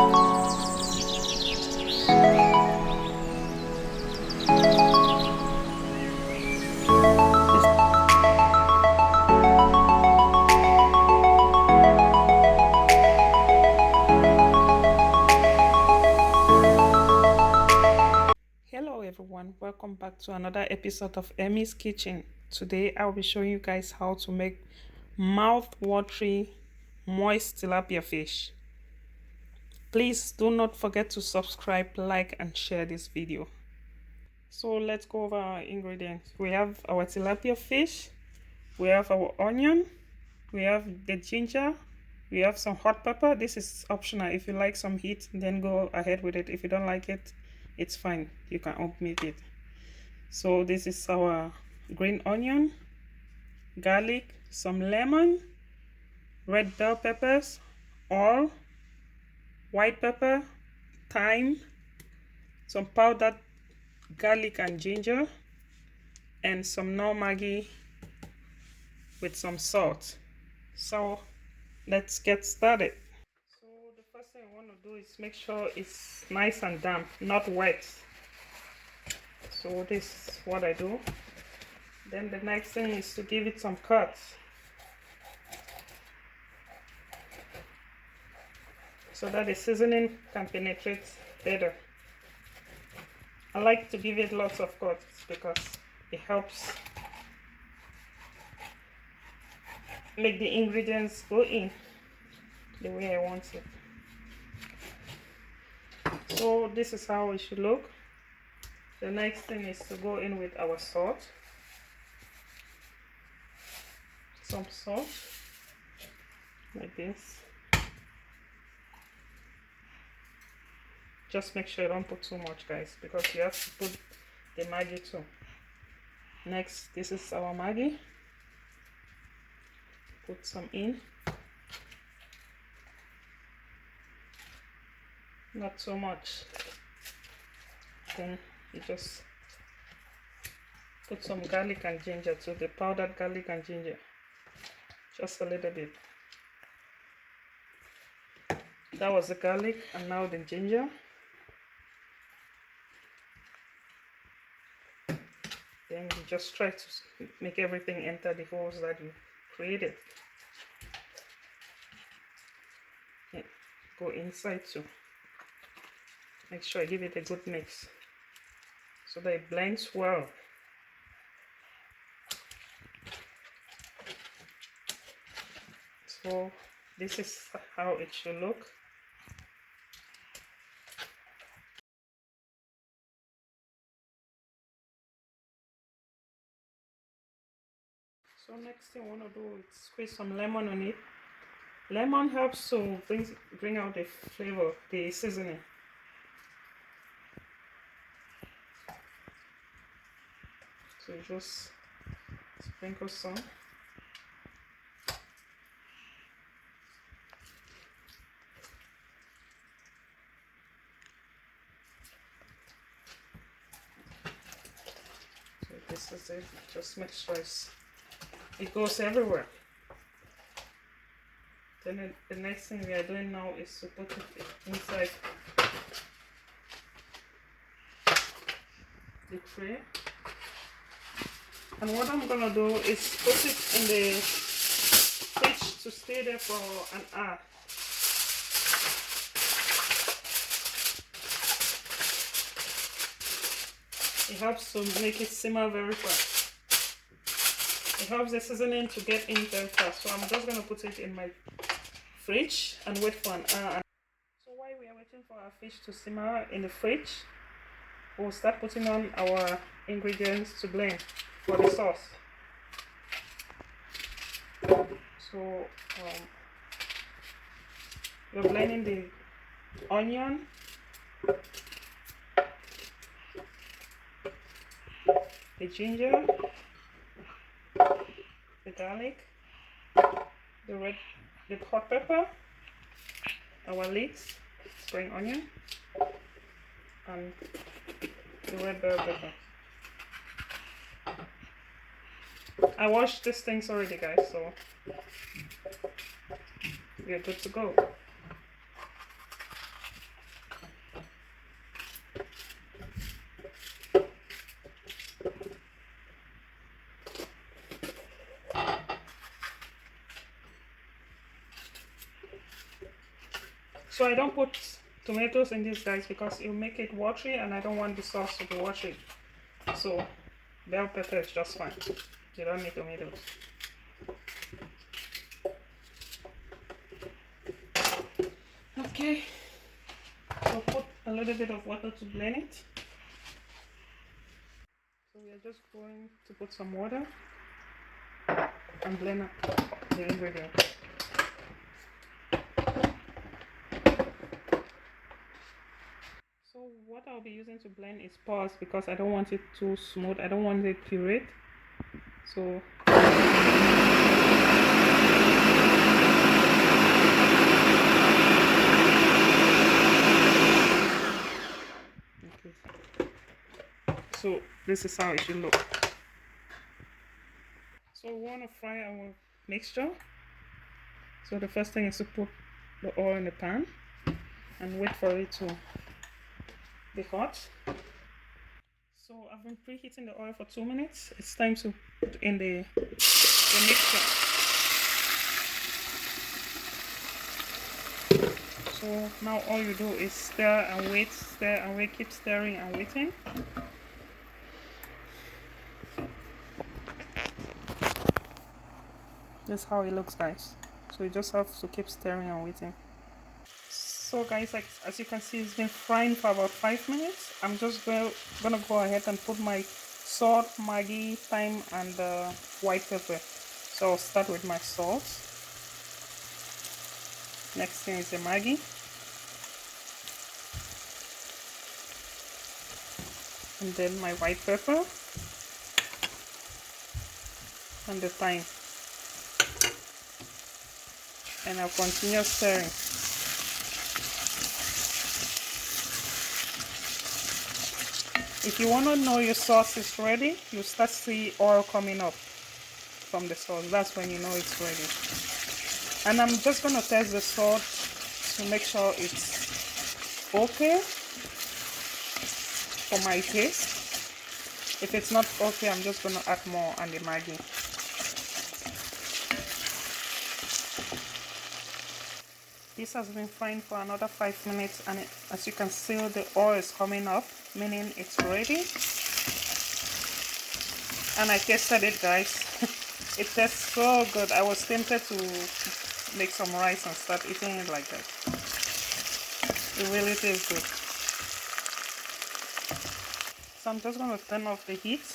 Hello everyone, welcome back to another episode of Emmy's Kitchen. Today I'll be showing you guys how to make mouth-watering moist tilapia fish. Please do not forget to subscribe, like and share this video. So let's go over our ingredients. We have our tilapia fish, we have our onion, we have the ginger, we have some hot pepper. This is optional. If you like some heat, then go ahead with it. If you don't like it, it's fine. You can omit it. So this is our green onion, garlic, some lemon, red bell peppers, oil, white pepper, thyme, some powdered garlic and ginger, and some maggi with some salt. So let's get started. So the first thing I want to do is make sure it's nice and damp, not wet. So this is what I do. Then the next thing is to give it some cuts so that the seasoning can penetrate better. I like to give it lots of cuts because it helps make the ingredients go in the way I want it. So this is how it should look. The next thing is to go in with our salt. Some salt like this. Just make sure you don't put too much, guys, because you have to put the maggi too. Next, this is our maggi. Put some in. Not so much. Then you just put some garlic and ginger too, the powdered garlic and ginger. Just a little bit. That was the garlic, and now the ginger. Then you just try to make everything enter the holes that you created. Okay. Go inside too. Make sure I give it a good mix so that it blends well. So this is how it should look. So next thing I want to do is squeeze some lemon on it. Lemon helps to bring out the flavor, the seasoning. So just sprinkle some. So this is it. Just make sure it goes everywhere. Then the next thing we are doing now is to put it inside the tray. And what I'm gonna do is put it in the fridge to stay there for an hour. It helps to make it simmer very fast. It helps the seasoning to get in very fast. So I'm just gonna put it in my fridge and wait for an hour. So while we are waiting for our fish to simmer in the fridge, we'll start putting on our ingredients to blend for the sauce. So we're blending the onion, the ginger, the garlic, the hot pepper, our leeks, spring onion, and the red bell pepper. I washed these things already, guys, so we're good to go. So I don't put tomatoes in this, guys, because it'll make it watery and I don't want the sauce to be watery. So bell pepper is just fine. You don't need tomatoes. Okay, so put a little bit of water to blend it. So we are just going to put some water and blend up the ingredients. So what I'll be using to blend is pulse because I don't want it too smooth. I don't want it pureed. So okay. So this is how it should look. So we want to fry our mixture. So the first thing is to put the oil in the pan and wait for it to be hot. So I've been preheating the oil for 2 minutes. It's time to put in the mixture. So now all you do is stir and wait, keep stirring and waiting. That's how it looks, guys. So you just have to keep stirring and waiting. So guys, like as you can see, it's been frying for about 5 minutes. I'm just gonna go ahead and put my salt, maggi, thyme, and white pepper. So I'll start with my salt. Next thing is the maggi. And then my white pepper. And the thyme. And I'll continue stirring. If you want to know your sauce is ready, you start to see oil coming up from the sauce. That's when you know it's ready. And I'm just going to test the salt to make sure it's okay for my taste. If it's not okay, I'm just going to add more and the maggi. This has been frying for another 5 minutes, and as you can see, the oil is coming up, meaning it's ready. And I tasted it, guys. It tastes so good. I was tempted to make some rice and start eating it like that. It really tastes good. So I'm just going to turn off the heat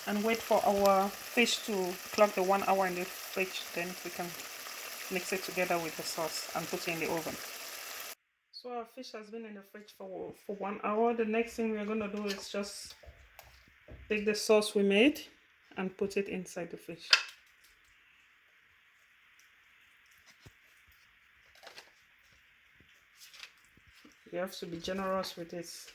and wait for our fish to clock the 1 hour in the fridge. Then we can mix it together with the sauce and put it in the oven. So our fish has been in the fridge for 1 hour. The next thing we're going to do is just take the sauce we made and put it inside the fish. You have to be generous with this.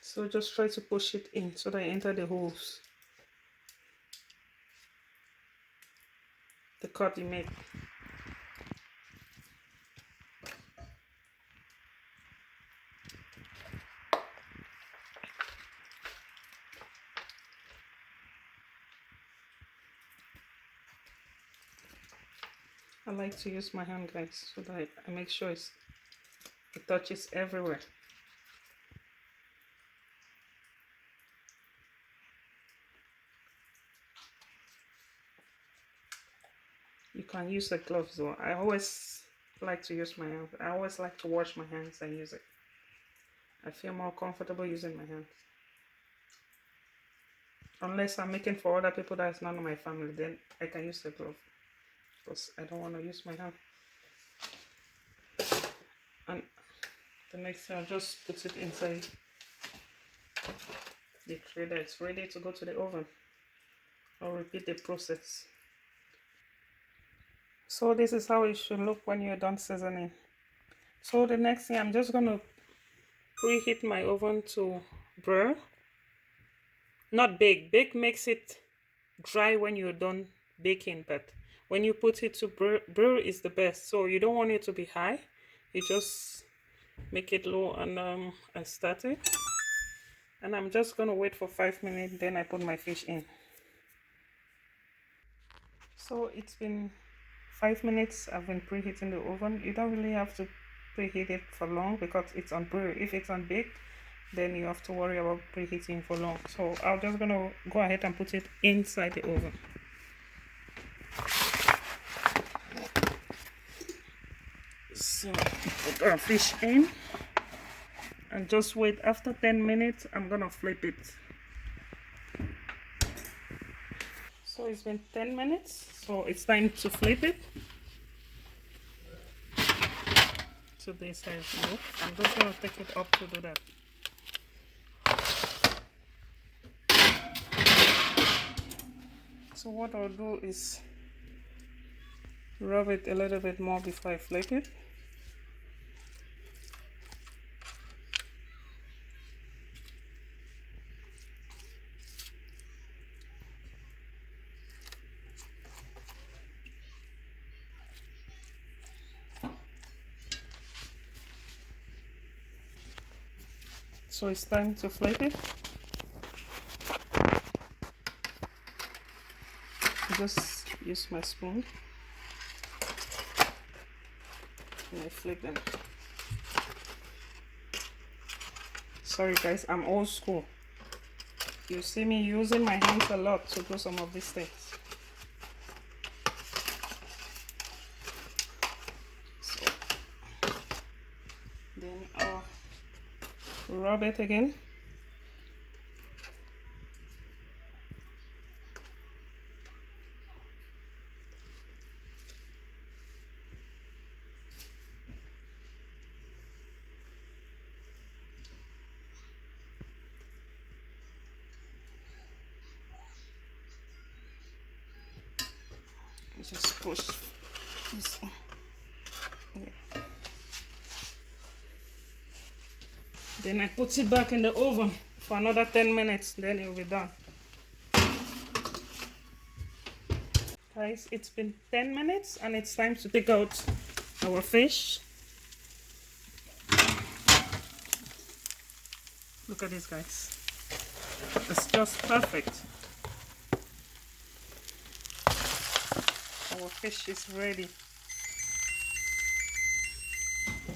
So just try to push it in so that it enter the holes. The cut you made. I like to use my hand, guys, so that I make sure it touches everywhere. You can use the gloves though. I always like to use my hands. I always like to wash my hands and use it. I feel more comfortable using my hands. Unless I'm making for other people that's not in my family, then I can use the glove. Because I don't want to use my hand. And the next thing, I'll just put it inside the tray that it's ready to go to the oven. I'll repeat the process. So this is how it should look when you're done seasoning. So the next thing, I'm just going to preheat my oven to broil. Not bake. Bake makes it dry when you're done baking, but when you put it to brew is the best. So you don't want it to be high. You just make it low and start it. And I'm just gonna wait for 5 minutes, then I put my fish in. So it's been 5 minutes. I've been preheating the oven. You don't really have to preheat it for long because it's on brew. If it's on bake, then you have to worry about preheating for long. So I'm just gonna go ahead and put it inside the oven. So put our fish in and just wait. After 10 minutes, I'm gonna flip it. So it's been 10 minutes, so it's time to flip it to this side. I'm just gonna take it up to do that. So what I'll do is rub it a little bit more before I flip it. So it's time to flip it. Just use my spoon and I flip them. Sorry guys, I'm old school. You see me using my hands a lot to do some of these things. So then I'll rub it again. Just push this in. Yeah. Then I put it back in the oven for another 10 minutes, then it will be done. Guys, it's been 10 minutes and it's time to take out our fish. Look at this, guys. It's just perfect. Our fish is ready.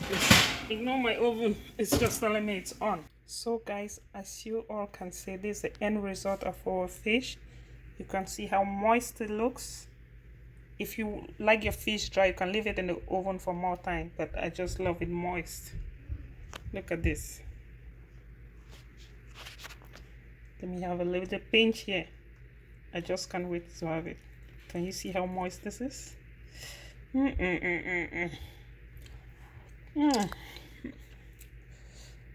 Just ignore my oven, it's just telling me it's on. So guys, as you all can see, this is the end result of our fish. You can see how moist it looks. If you like your fish dry, you can leave it in the oven for more time, but I just love it moist. Look at this. Let me have a little pinch here. I just can't wait to have it. Can you see how moist this is?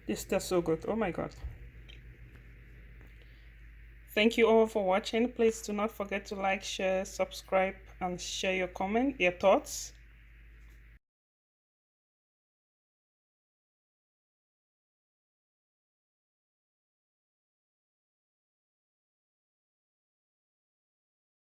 This tastes so good. Oh my god. Thank you all for watching. Please do not forget to like, share, subscribe, and share your thoughts.